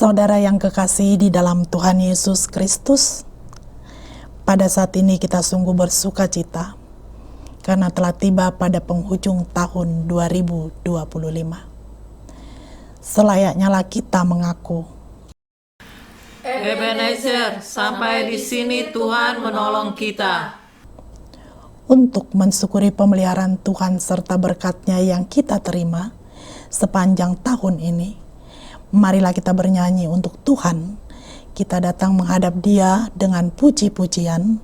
Saudara yang kekasih di dalam Tuhan Yesus Kristus, pada saat ini kita sungguh bersuka cita karena telah tiba pada penghujung tahun 2025. Selayaknya lah kita mengaku, Ebenezer, sampai di sini Tuhan menolong kita. untuk mensyukuri pemeliharaan Tuhan serta berkat-Nya yang kita terima sepanjang tahun ini. Marilah kita bernyanyi untuk Tuhan. Kita datang menghadap Dia dengan puji-pujian.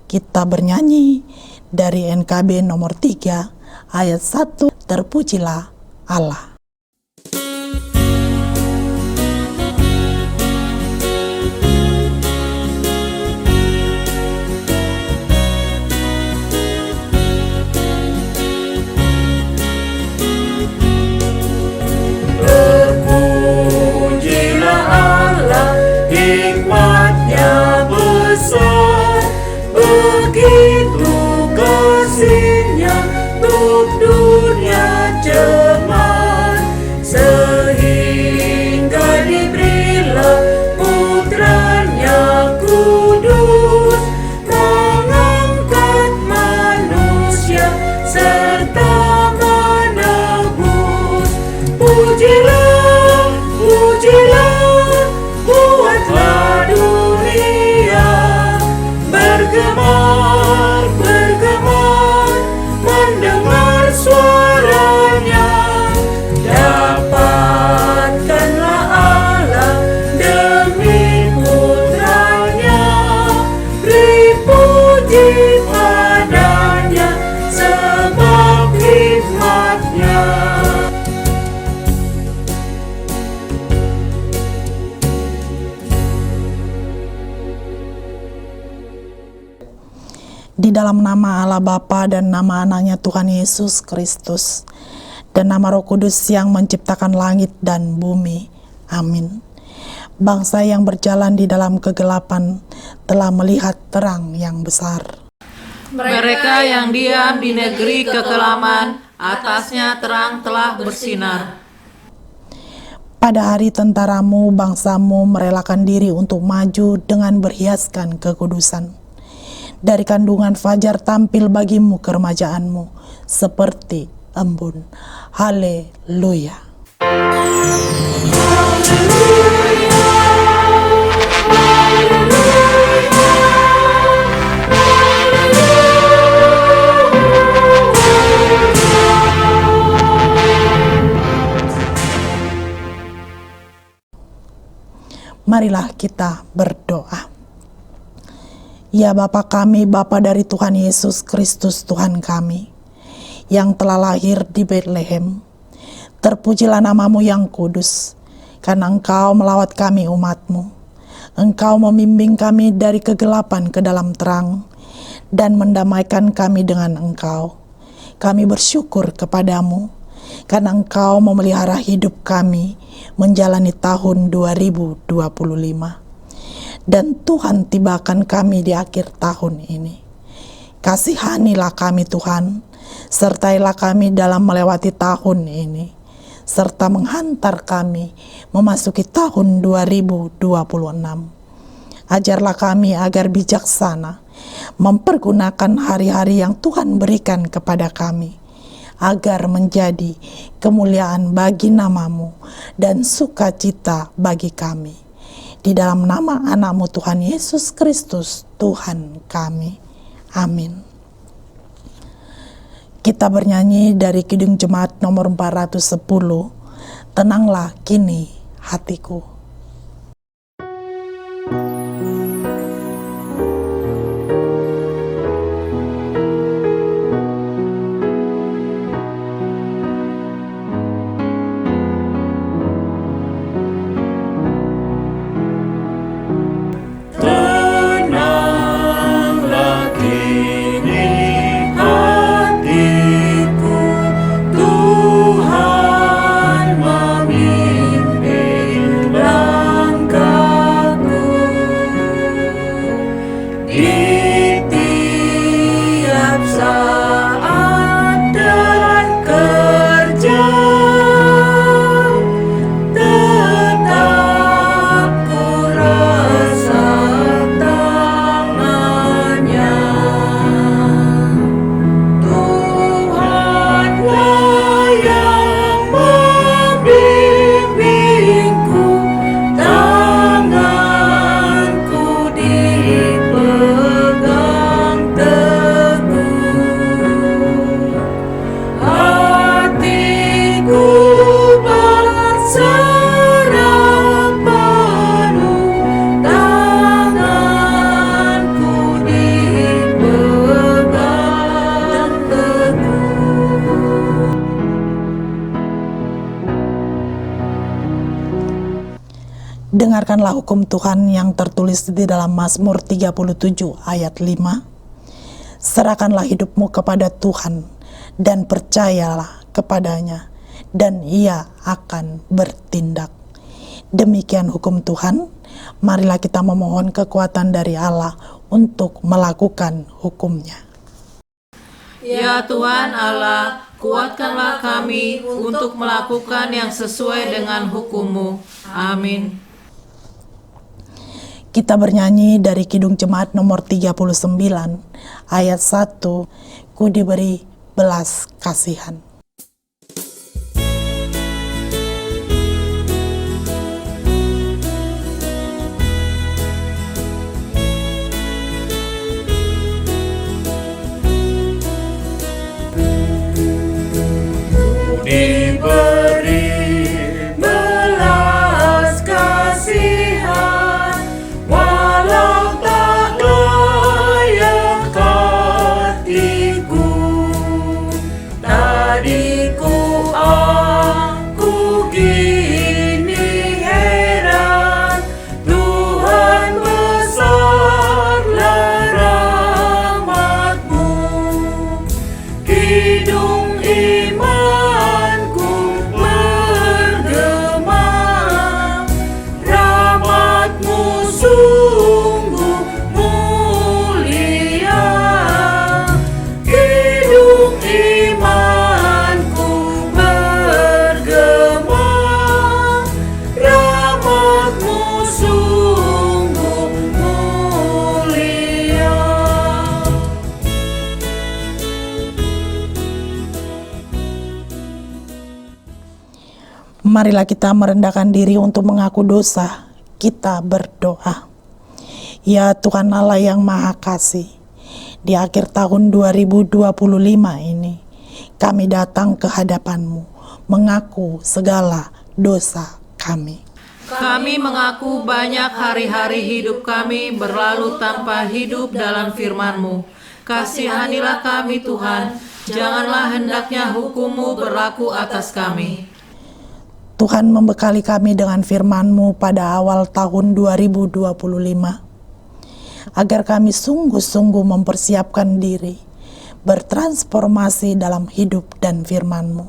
Kita bernyanyi dari NKB nomor 3 ayat 1, terpujilah Allah. Begitu kasih-Nya untuk dunia jemaat, sehingga diberilah Putranya kudus, mengangkat manusia serta menebus. Pujilah, pujilah, buatlah dunia bergemar, bergemar, mendengar suaranya. Dapatkanlah Allah demi Putranya, beri puji padanya sebab hikmat-Nya. Di dalam nama Allah Bapa dan nama anaknya Tuhan Yesus Kristus dan nama Roh Kudus yang menciptakan langit dan bumi. Amin. Bangsa yang berjalan di dalam kegelapan telah melihat terang yang besar. Mereka yang diam di negeri kekelaman, atasnya terang telah bersinar. Pada hari tentaramu, bangsamu merelakan diri untuk maju dengan berhiaskan kekudusan. Dari kandungan fajar tampil bagimu keremajaanmu seperti embun. Haleluya. Marilah kita berdoa. Ya Bapa kami, Bapa dari Tuhan Yesus Kristus Tuhan kami, yang telah lahir di Betlehem, terpujilah namamu yang kudus, karena Engkau melawat kami umat-Mu. Engkau membimbing kami dari kegelapan ke dalam terang, dan mendamaikan kami dengan Engkau. Kami bersyukur kepadamu, karena Engkau memelihara hidup kami menjalani tahun 2025. Dan Tuhan tibakan kami di akhir tahun ini. Kasihanilah kami Tuhan, sertailah kami dalam melewati tahun ini, serta menghantar kami memasuki tahun 2026. Ajarlah kami agar bijaksana mempergunakan hari-hari yang Tuhan berikan kepada kami, agar menjadi kemuliaan bagi namamu dan sukacita bagi kami. Di dalam nama anakmu Tuhan Yesus Kristus, Tuhan kami. Amin. Kita bernyanyi dari Kidung Jemaat nomor 410, Tenanglah Kini Hatiku. Tuhan memimpin Demikianlah hukum Tuhan yang tertulis di dalam Mazmur 37 ayat 5. Serahkanlah hidupmu kepada Tuhan dan percayalah kepadanya, dan Ia akan bertindak. Demikian hukum Tuhan. Marilah kita memohon kekuatan dari Allah untuk melakukan hukum-Nya. Ya Tuhan Allah, kuatkanlah kami untuk melakukan yang sesuai dengan hukum-Mu. Amin. Kita bernyanyi dari Kidung Jemaat nomor 39 ayat 1, Ku diberi belas kasihan. Diberi belas kasihan, walau tak layak hatiku. Tadiku aku gini heran, Tuhan besarlah rahmat-Mu. Hidung imanku bergema, rahmat-Mu sungguh mulia. Hidung imanku bergema, rahmat-Mu sungguh mulia. Marilah kita merendahkan diri untuk mengaku dosa. Kita berdoa. Ya Tuhan Allah yang Maha Kasih, di akhir tahun 2025 ini, kami datang ke hadapan-Mu, mengaku segala dosa kami. Kami mengaku banyak hari-hari hidup kami berlalu tanpa hidup dalam firman-Mu. Kasihanilah kami Tuhan, janganlah hendaknya hukum-Mu berlaku atas kami. Tuhan membekali kami dengan firman-Mu pada awal tahun 2025, agar kami sungguh-sungguh mempersiapkan diri, bertransformasi dalam hidup dan firman-Mu,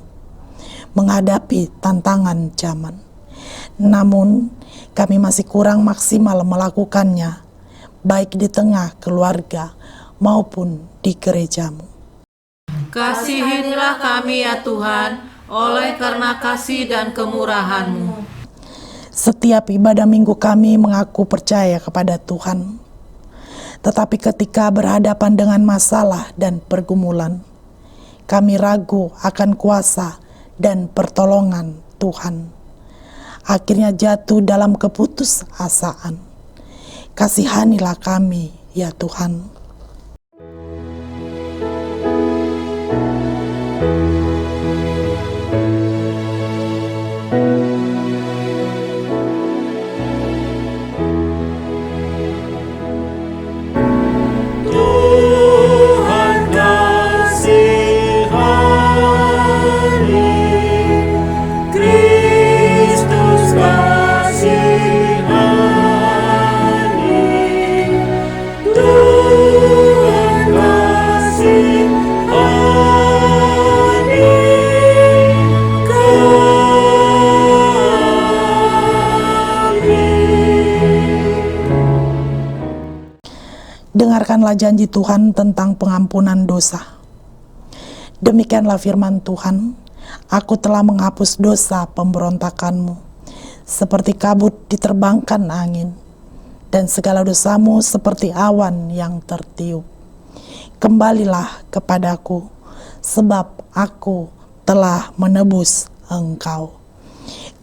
menghadapi tantangan zaman. Namun, kami masih kurang maksimal melakukannya, baik di tengah keluarga maupun di gereja-Mu. Kasihinilah kami ya Tuhan, oleh karena kasih dan kemurahan-Mu. Setiap ibadah minggu kami mengaku percaya kepada Tuhan. Tetapi ketika berhadapan dengan masalah dan pergumulan, kami ragu akan kuasa dan pertolongan Tuhan. Akhirnya jatuh dalam keputusasaan. Kasihanilah kami ya Tuhan. Tuhan kasihani, Kristus kasihani, Tuhan kasihani kami. Dengarkanlah janji Tuhan tentang pengampunan dosa. Demikianlah firman Tuhan, Aku telah menghapus dosa pemberontakanmu, seperti kabut diterbangkan angin, dan segala dosamu seperti awan yang tertiup. Kembalilah kepadaku, sebab aku telah menebus engkau.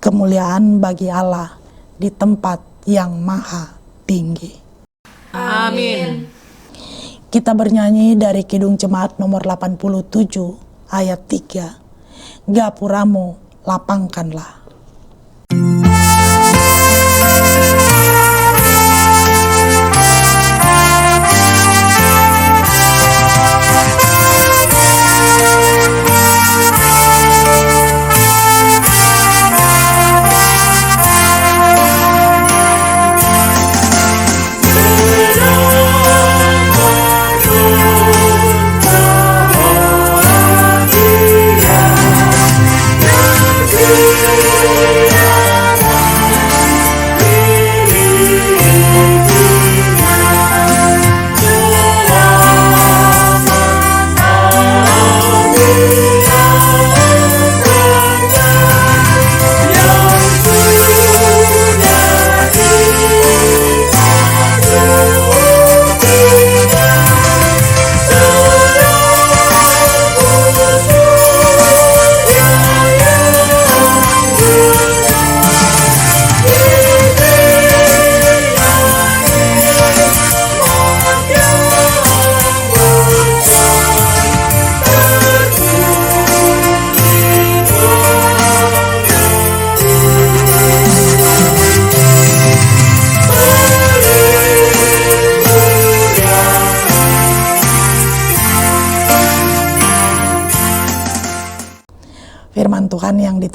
Kemuliaan bagi Allah di tempat yang maha tinggi. Amin. Kita bernyanyi dari Kidung Jemaat nomor 87 ayat 3. Gapuramu lapangkanlah.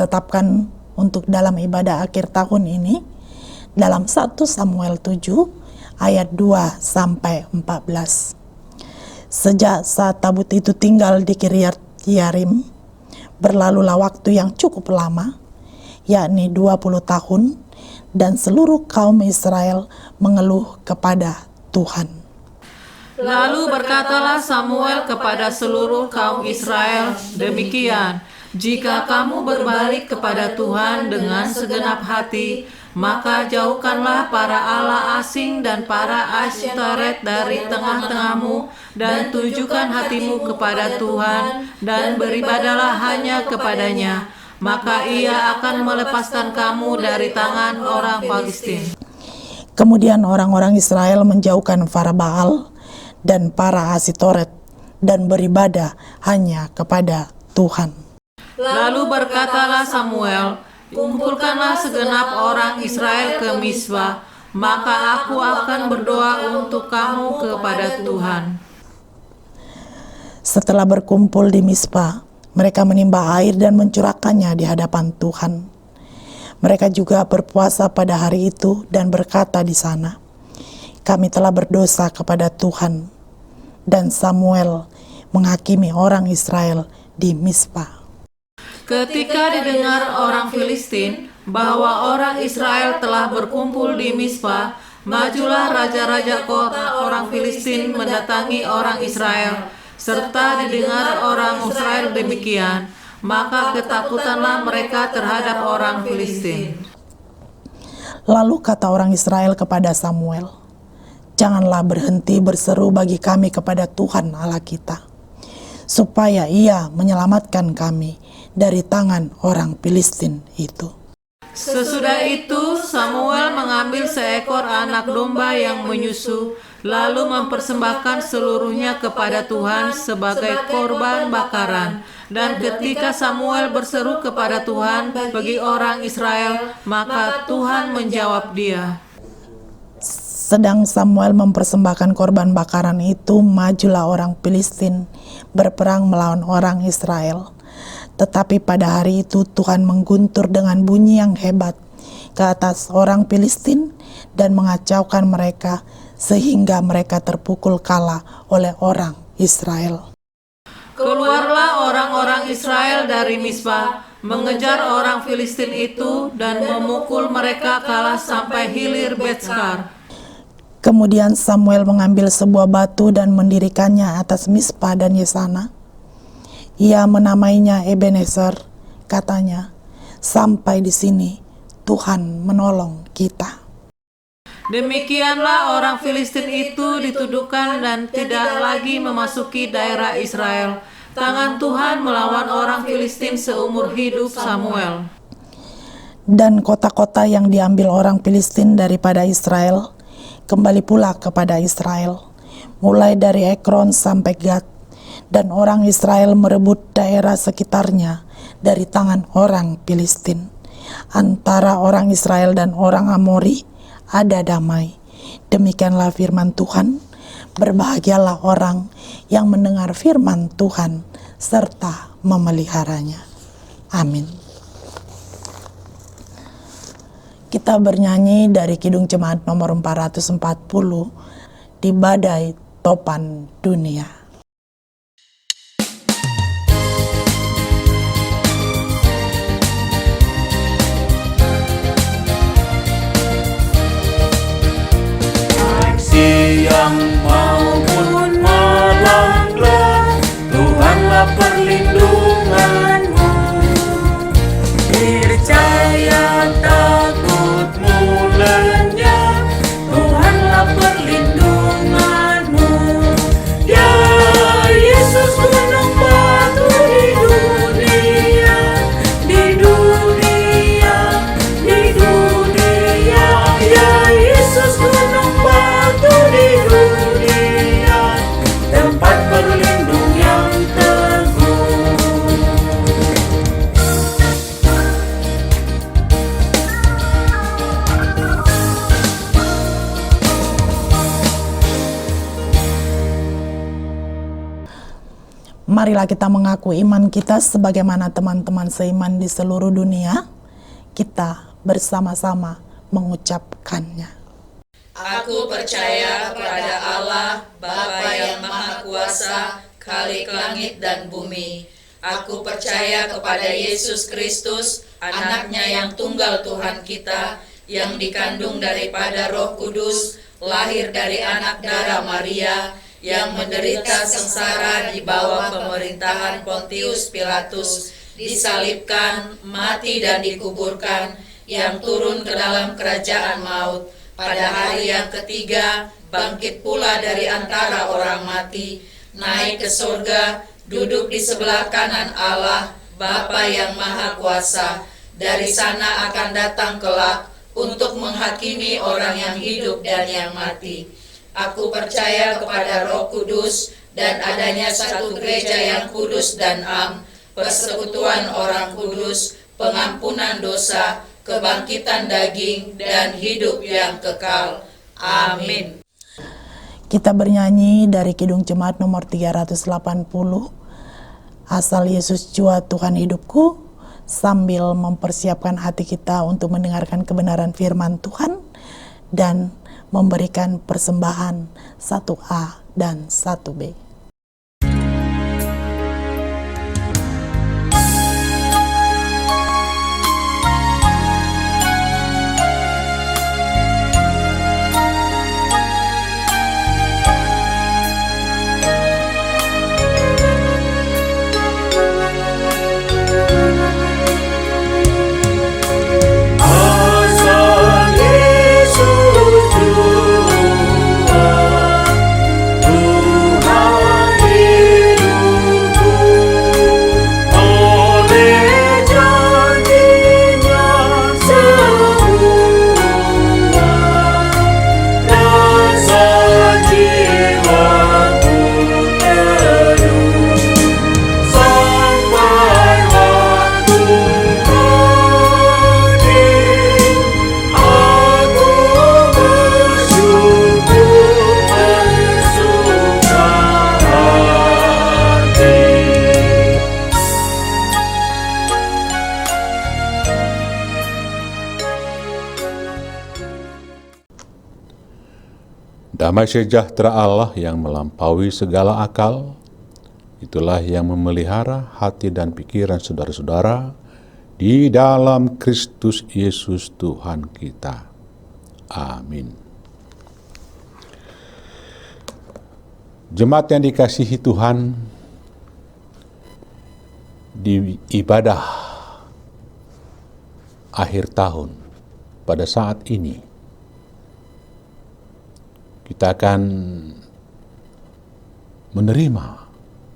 tetapkan untuk dalam ibadah akhir tahun ini dalam 1 Samuel 7 ayat 2 sampai 14. Sejak saat tabut itu tinggal di Kiryat Yearim, berlalulah waktu yang cukup lama, yakni 20 tahun, dan seluruh kaum Israel mengeluh kepada Tuhan. Lalu berkatalah Samuel kepada seluruh kaum Israel, demikian, jika kamu berbalik kepada Tuhan dengan segenap hati, maka jauhkanlah para allah asing dan para Ashtaret dari tengah-tengahmu, dan tujukan hatimu kepada Tuhan, dan beribadalah hanya kepadanya. Maka ia akan melepaskan kamu dari tangan orang Palestina. Kemudian orang-orang Israel menjauhkan para Baal dan para Ashtaret dan beribadah hanya kepada Tuhan. Lalu berkatalah Samuel, kumpulkanlah segenap orang Israel ke Mispa, maka aku akan berdoa untuk kamu kepada Tuhan. Setelah berkumpul di Mispa, mereka menimba air dan mencurahkannya di hadapan Tuhan. Mereka juga berpuasa pada hari itu dan berkata di sana, kami telah berdosa kepada Tuhan. Dan Samuel menghakimi orang Israel di Mispa. Ketika didengar orang Filistin bahwa orang Israel telah berkumpul di Mispa, majulah raja-raja kota orang Filistin mendatangi orang Israel, serta didengar orang Israel demikian, maka ketakutanlah mereka terhadap orang Filistin. Lalu kata orang Israel kepada Samuel, janganlah berhenti berseru bagi kami kepada Tuhan Allah kita, supaya ia menyelamatkan kami dari tangan orang Filistin itu. Sesudah itu Samuel mengambil seekor anak domba yang menyusu, lalu mempersembahkan seluruhnya kepada Tuhan sebagai korban bakaran. Dan ketika Samuel berseru kepada Tuhan bagi orang Israel, maka Tuhan menjawab dia. Sedang Samuel mempersembahkan korban bakaran itu, majulah orang Filistin berperang melawan orang Israel. Tetapi pada hari itu Tuhan mengguntur dengan bunyi yang hebat ke atas orang Filistin dan mengacaukan mereka sehingga mereka terpukul kalah oleh orang Israel. Keluarlah orang-orang Israel dari Mispa, mengejar orang Filistin itu dan memukul mereka kalah sampai hilir Betskar. Kemudian Samuel mengambil sebuah batu dan mendirikannya atas Mispa dan Yesana. Ia menamainya Ebenezer, katanya, sampai di sini Tuhan menolong kita. Demikianlah orang Filistin itu dituduhkan dan tidak lagi memasuki daerah Israel. Tangan Tuhan melawan orang Filistin seumur hidup Samuel. Dan kota-kota yang diambil orang Filistin daripada Israel kembali pula kepada Israel, mulai dari Ekron sampai Gad, dan orang Israel merebut daerah sekitarnya dari tangan orang Filistin. Antara orang Israel dan orang Amori ada damai. Demikianlah firman Tuhan. Berbahagialah orang yang mendengar firman Tuhan serta memeliharanya. Amin. Kita bernyanyi dari Kidung Jemaat nomor 440 di Badai Topan Dunia. Siang maupun malamlah, Tuhanlah perlindunganmu. Percaya takutmu lenyap, Tuhanlah perlindunganmu. Dia marilah kita mengaku iman kita sebagaimana teman-teman seiman di seluruh dunia. Kita bersama-sama mengucapkannya. Aku percaya kepada Allah, Bapa yang Maha Kuasa, Khalik langit dan bumi. Aku percaya kepada Yesus Kristus, anaknya yang tunggal Tuhan kita, yang dikandung daripada Roh Kudus, lahir dari anak darah Maria, yang menderita sengsara di bawah pemerintahan Pontius Pilatus, disalibkan, mati dan dikuburkan, yang turun ke dalam kerajaan maut, pada hari yang ketiga bangkit pula dari antara orang mati, naik ke surga, duduk di sebelah kanan Allah, Bapa yang Maha Kuasa. Dari sana akan datang kelak untuk menghakimi orang yang hidup dan yang mati. Aku percaya kepada Roh Kudus dan adanya satu gereja yang kudus dan am, persekutuan orang kudus, pengampunan dosa, kebangkitan daging, dan hidup yang kekal. Amin. Kita bernyanyi dari Kidung Jemaat nomor 380, Asal Yesus Jua Tuhan Hidupku, sambil mempersiapkan hati kita untuk mendengarkan kebenaran firman Tuhan dan memberikan persembahan 1A dan 1B. Asal Yesus Jua Tuhan hidupku, oleh janjinya semua, rasa jiwaku teduh sampai waktu mati. Aku bersyukur bersuka hati. Damai sejahtera Allah yang melampaui segala akal, itulah yang memelihara hati dan pikiran saudara-saudara di dalam Kristus Yesus Tuhan kita. Amin. Jemaat yang dikasihi Tuhan, di ibadah akhir tahun pada saat ini, kita akan menerima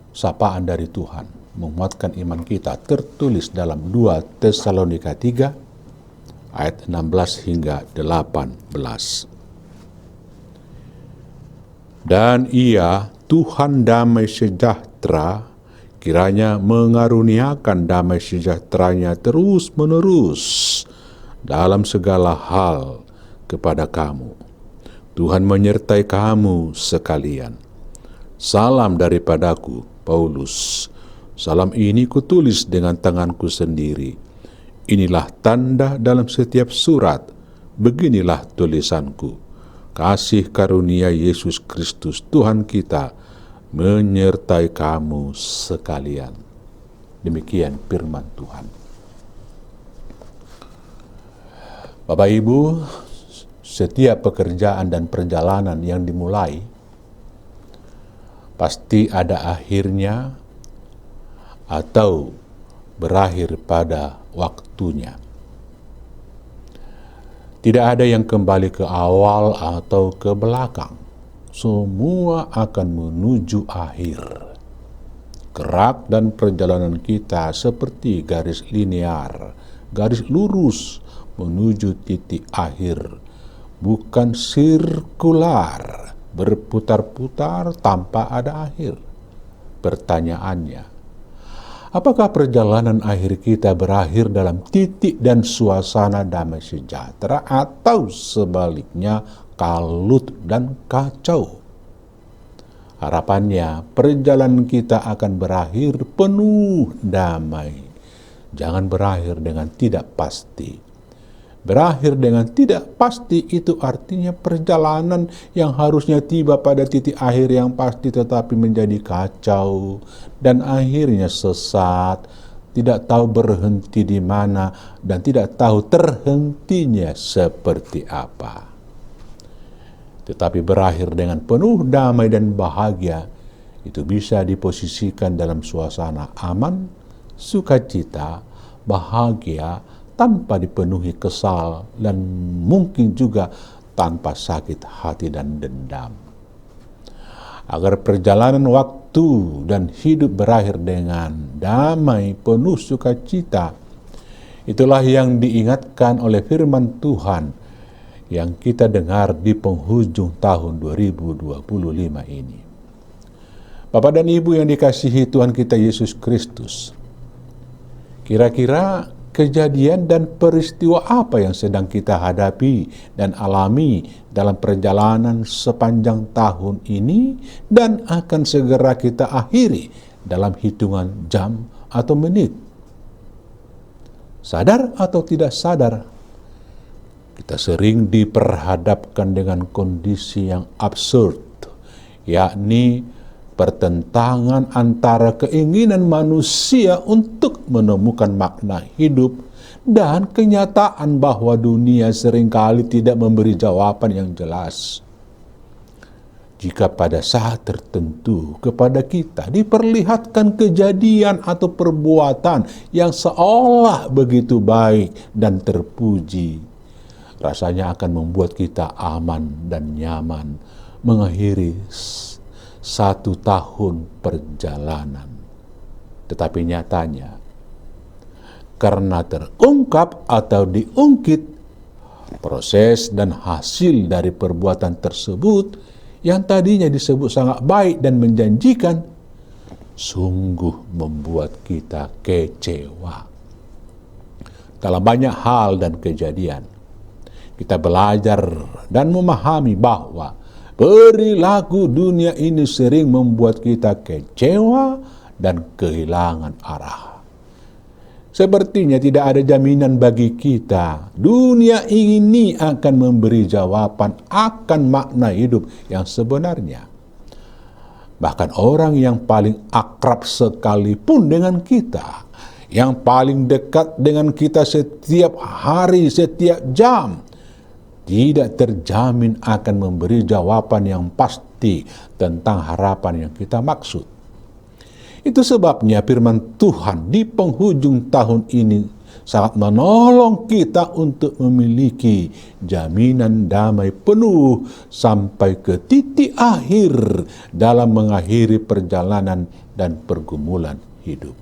sapaan dari Tuhan, menguatkan iman kita, tertulis dalam 2 Tesalonika 3 ayat 16 hingga 18. Dan Ia, Tuhan damai sejahtera, kiranya mengaruniakan damai sejahteranya terus-menerus dalam segala hal kepada kamu. Tuhan menyertai kamu sekalian. Salam daripadaku, Paulus. Salam ini kutulis dengan tanganku sendiri. Inilah tanda dalam setiap surat. Beginilah tulisanku. Kasih karunia Yesus Kristus Tuhan kita menyertai kamu sekalian. Demikian firman Tuhan. Bapak Ibu, setiap pekerjaan dan perjalanan yang dimulai pasti ada akhirnya atau berakhir pada waktunya. Tidak ada yang kembali ke awal atau ke belakang. Semua akan menuju akhir. Gerak dan perjalanan kita seperti garis linear, garis lurus menuju titik akhir, bukan sirkular, berputar-putar tanpa ada akhir. Pertanyaannya, apakah perjalanan akhir kita berakhir dalam titik dan suasana damai sejahtera atau sebaliknya kalut dan kacau? Harapannya perjalanan kita akan berakhir penuh damai. Jangan berakhir dengan tidak pasti. Berakhir dengan tidak pasti itu artinya perjalanan yang harusnya tiba pada titik akhir yang pasti tetapi menjadi kacau dan akhirnya sesat, tidak tahu berhenti di mana dan tidak tahu terhentinya seperti apa. Tetapi berakhir dengan penuh damai dan bahagia itu bisa diposisikan dalam suasana aman, sukacita, bahagia, tanpa dipenuhi kesal dan mungkin juga tanpa sakit hati dan dendam. Agar perjalanan waktu dan hidup berakhir dengan damai, penuh sukacita, itulah yang diingatkan oleh firman Tuhan yang kita dengar di penghujung tahun 2025 ini. Bapak dan Ibu yang dikasihi Tuhan kita Yesus Kristus, kira-kira kejadian dan peristiwa apa yang sedang kita hadapi dan alami dalam perjalanan sepanjang tahun ini dan akan segera kita akhiri dalam hitungan jam atau menit? Sadar atau tidak sadar, kita sering diperhadapkan dengan kondisi yang absurd, yakni pertentangan antara keinginan manusia untuk menemukan makna hidup dan kenyataan bahwa dunia seringkali tidak memberi jawaban yang jelas. Jika pada saat tertentu kepada kita diperlihatkan kejadian atau perbuatan yang seolah begitu baik dan terpuji, rasanya akan membuat kita aman dan nyaman mengakhiri 1 tahun perjalanan. Tetapi nyatanya, karena terungkap atau diungkit proses dan hasil dari perbuatan tersebut yang tadinya disebut sangat baik dan menjanjikan, sungguh membuat kita kecewa. Dalam banyak hal dan kejadian, kita belajar dan memahami bahwa perilaku dunia ini sering membuat kita kecewa dan kehilangan arah. Sepertinya tidak ada jaminan bagi kita dunia ini akan memberi jawaban akan makna hidup yang sebenarnya. Bahkan orang yang paling akrab sekalipun dengan kita, yang paling dekat dengan kita setiap hari, setiap jam, tidak terjamin akan memberi jawaban yang pasti tentang harapan yang kita maksud. Itu sebabnya firman Tuhan di penghujung tahun ini sangat menolong kita untuk memiliki jaminan damai penuh sampai ke titik akhir dalam mengakhiri perjalanan dan pergumulan hidup.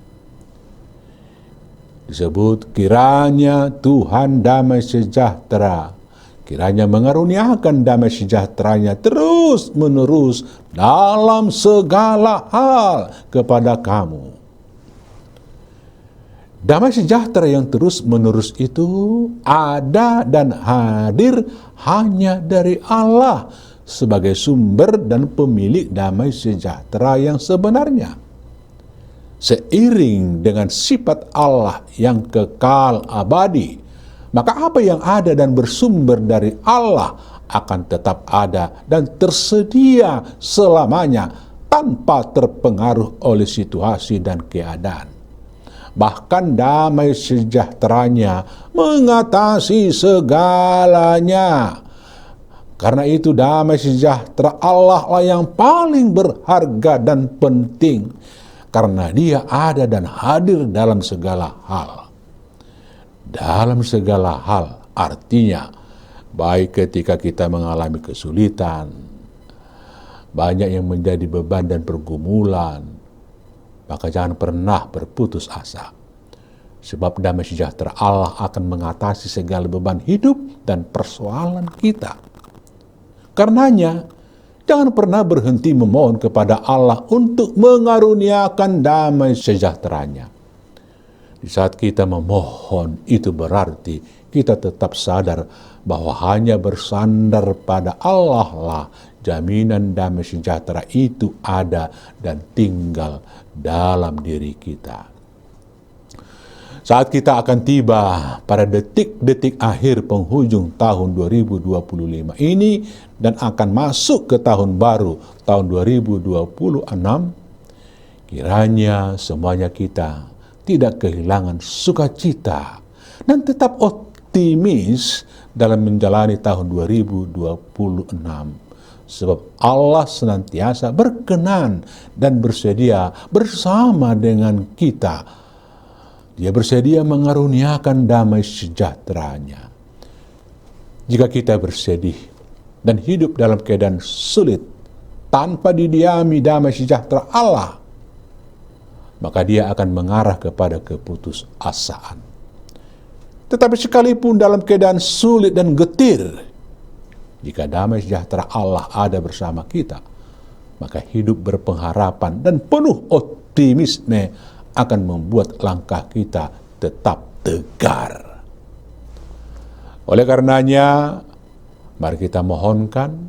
Disebut kiranya Tuhan damai sejahtera, kiranya mengaruniakan damai sejahteranya terus-menerus dalam segala hal kepada kamu. Damai sejahtera yang terus-menerus itu ada dan hadir hanya dari Allah sebagai sumber dan pemilik damai sejahtera yang sebenarnya. Seiring dengan sifat Allah yang kekal abadi, maka apa yang ada dan bersumber dari Allah akan tetap ada dan tersedia selamanya tanpa terpengaruh oleh situasi dan keadaan. Bahkan damai sejahteranya mengatasi segalanya. Karena itu damai sejahtera Allah lah yang paling berharga dan penting, karena Dia ada dan hadir dalam segala hal. Dalam segala hal artinya baik ketika kita mengalami kesulitan, banyak yang menjadi beban dan pergumulan, maka jangan pernah berputus asa. Sebab damai sejahtera Allah akan mengatasi segala beban hidup dan persoalan kita. Karenanya, jangan pernah berhenti memohon kepada Allah untuk mengaruniakan damai sejahteranya. Di saat kita memohon, itu berarti kita tetap sadar bahwa hanya bersandar pada Allah lah jaminan damai sejahtera itu ada dan tinggal dalam diri kita. Saat kita akan tiba pada detik-detik akhir penghujung tahun 2025 ini dan akan masuk ke tahun baru tahun 2026, kiranya semuanya kita tidak kehilangan sukacita dan tetap optimis dalam menjalani tahun 2026. Sebab Allah senantiasa berkenan dan bersedia bersama dengan kita. Dia bersedia mengaruniakan damai sejahteranya. Jika kita bersedih dan hidup dalam keadaan sulit tanpa didiami damai sejahtera Allah, maka dia akan mengarah kepada keputusasaan. Tetapi sekalipun dalam keadaan sulit dan getir, jika damai sejahtera Allah ada bersama kita, maka hidup berpengharapan dan penuh optimisme akan membuat langkah kita tetap tegar. Oleh karenanya, mari kita mohonkan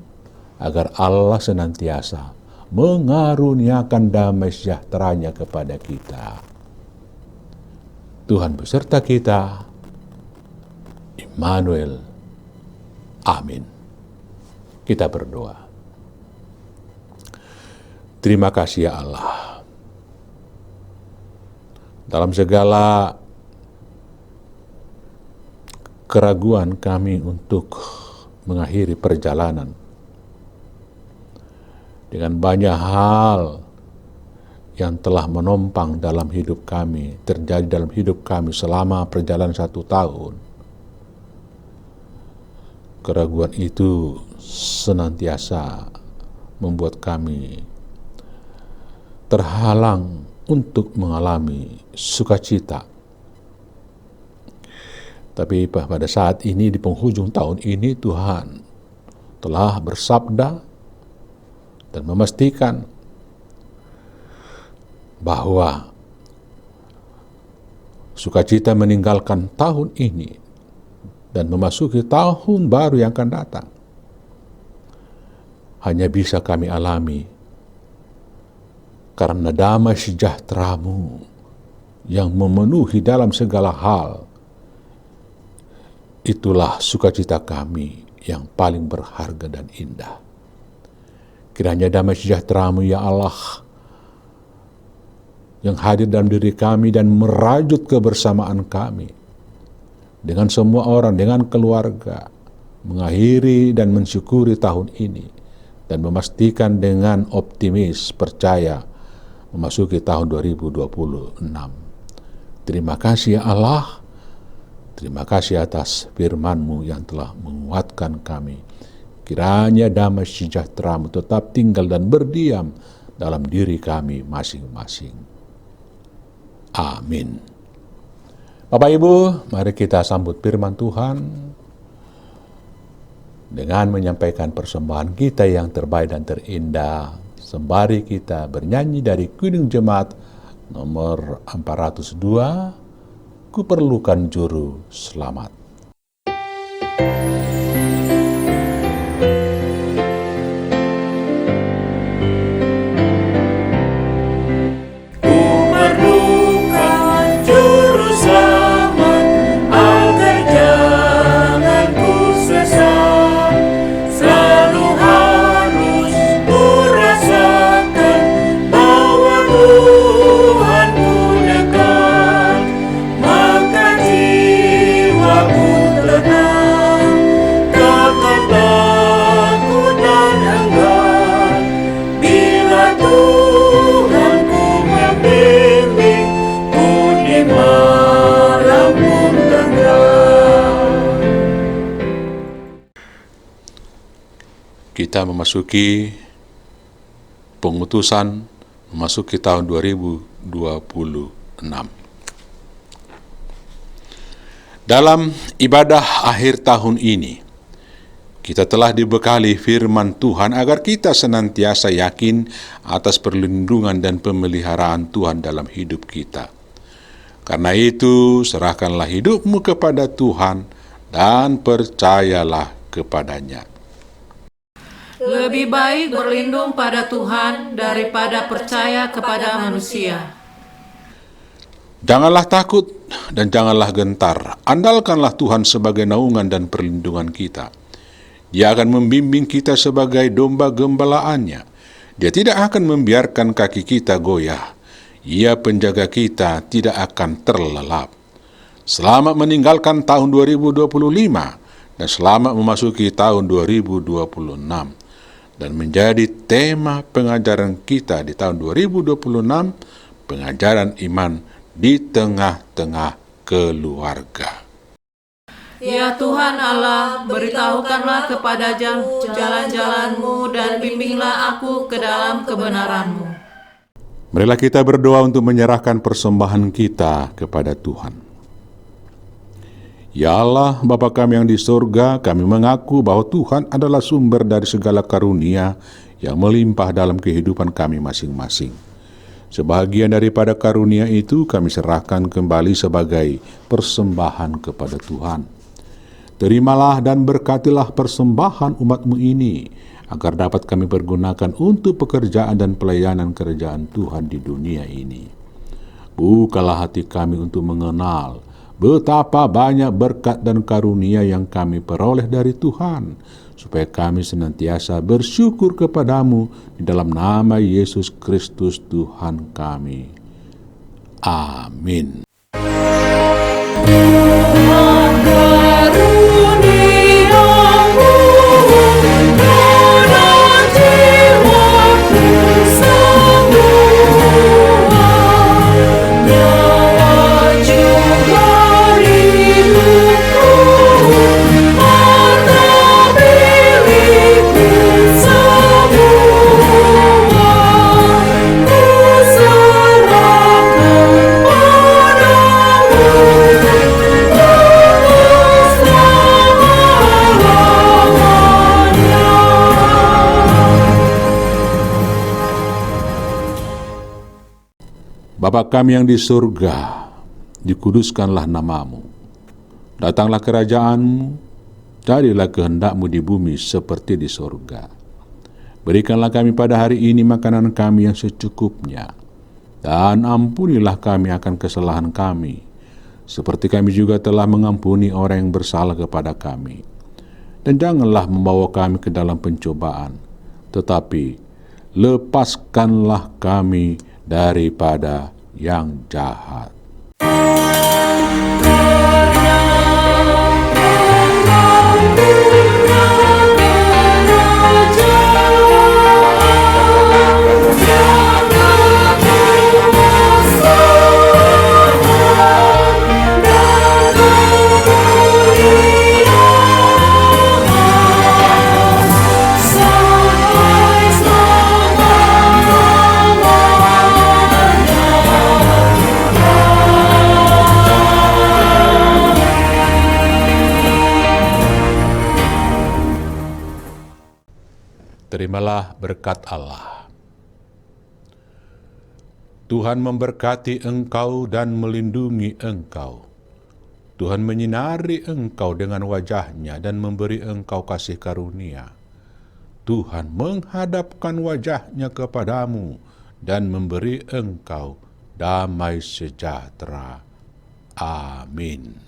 agar Allah senantiasa mengaruniakan damai sejahteranya kepada kita. Tuhan beserta kita. Immanuel. Amin. Kita berdoa. Terima kasih ya Allah. Dalam segala keraguan kami untuk mengakhiri perjalanan, dengan banyak hal yang telah menompang dalam hidup kami, terjadi dalam hidup kami selama perjalanan 1 tahun, keraguan itu senantiasa membuat kami terhalang untuk mengalami sukacita. Tapi pada saat ini, di penghujung tahun ini, Tuhan telah bersabda dan memastikan bahwa sukacita meninggalkan tahun ini dan memasuki tahun baru yang akan datang hanya bisa kami alami karena damai sejahtera-Mu yang memenuhi dalam segala hal. Itulah sukacita kami yang paling berharga dan indah. Kiranya damai sejahtera-Mu ya Allah yang hadir dalam diri kami dan merajut kebersamaan kami dengan semua orang, dengan keluarga, mengakhiri dan mensyukuri tahun ini dan memastikan dengan optimis, percaya memasuki tahun 2026. Terima kasih ya Allah. Terima kasih atas firman-Mu yang telah menguatkan kami. Kiranya damai sejahtera-Mu tetap tinggal dan berdiam dalam diri kami masing-masing. Amin. Bapak Ibu, mari kita sambut firman Tuhan dengan menyampaikan persembahan kita yang terbaik dan terindah. Sembari kita bernyanyi dari Kidung Jemaat nomor 402, Kuperlukan Juru Selamat. Kita memasuki pengutusan, memasuki tahun 2026. Dalam ibadah akhir tahun ini, kita telah dibekali firman Tuhan agar kita senantiasa yakin atas perlindungan dan pemeliharaan Tuhan dalam hidup kita. Karena itu, serahkanlah hidupmu kepada Tuhan dan percayalah kepadanya. Lebih baik berlindung pada Tuhan daripada percaya kepada manusia. Janganlah takut dan janganlah gentar. Andalkanlah Tuhan sebagai naungan dan perlindungan kita. Dia akan membimbing kita sebagai domba gembalaannya. Dia tidak akan membiarkan kaki kita goyah. Ia penjaga kita tidak akan terlelap. Selamat meninggalkan tahun 2025 dan selamat memasuki tahun 2026. Dan menjadi tema pengajaran kita di tahun 2026, pengajaran iman di tengah-tengah keluarga. Ya Tuhan Allah, beritahukanlah kepadaku jalan-jalan-Mu dan bimbinglah aku ke dalam kebenaran-Mu. Marilah kita berdoa untuk menyerahkan persembahan kita kepada Tuhan. Ya Allah, Bapa kami yang di surga, kami mengaku bahwa Tuhan adalah sumber dari segala karunia yang melimpah dalam kehidupan kami masing-masing. Sebahagian daripada karunia itu kami serahkan kembali sebagai persembahan kepada Tuhan. Terimalah dan berkatilah persembahan umat-Mu ini, agar dapat kami pergunakan untuk pekerjaan dan pelayanan kerajaan Tuhan di dunia ini. Bukalah hati kami untuk mengenal betapa banyak berkat dan karunia yang kami peroleh dari Tuhan, supaya kami senantiasa bersyukur kepadamu di dalam nama Yesus Kristus Tuhan kami. Amin. Bapa kami yang di surga, dikuduskanlah nama-Mu. Datanglah kerajaan-Mu, jadilah kehendak-Mu di bumi seperti di surga. Berikanlah kami pada hari ini makanan kami yang secukupnya, dan ampunilah kami akan kesalahan kami, seperti kami juga telah mengampuni orang yang bersalah kepada kami. Dan janganlah membawa kami ke dalam pencobaan, tetapi lepaskanlah kami daripada yang jahat. Terimalah berkat Allah. Tuhan memberkati engkau dan melindungi engkau. Tuhan menyinari engkau dengan wajah-Nya dan memberi engkau kasih karunia. Tuhan menghadapkan wajah-Nya kepadamu dan memberi engkau damai sejahtera. Amin.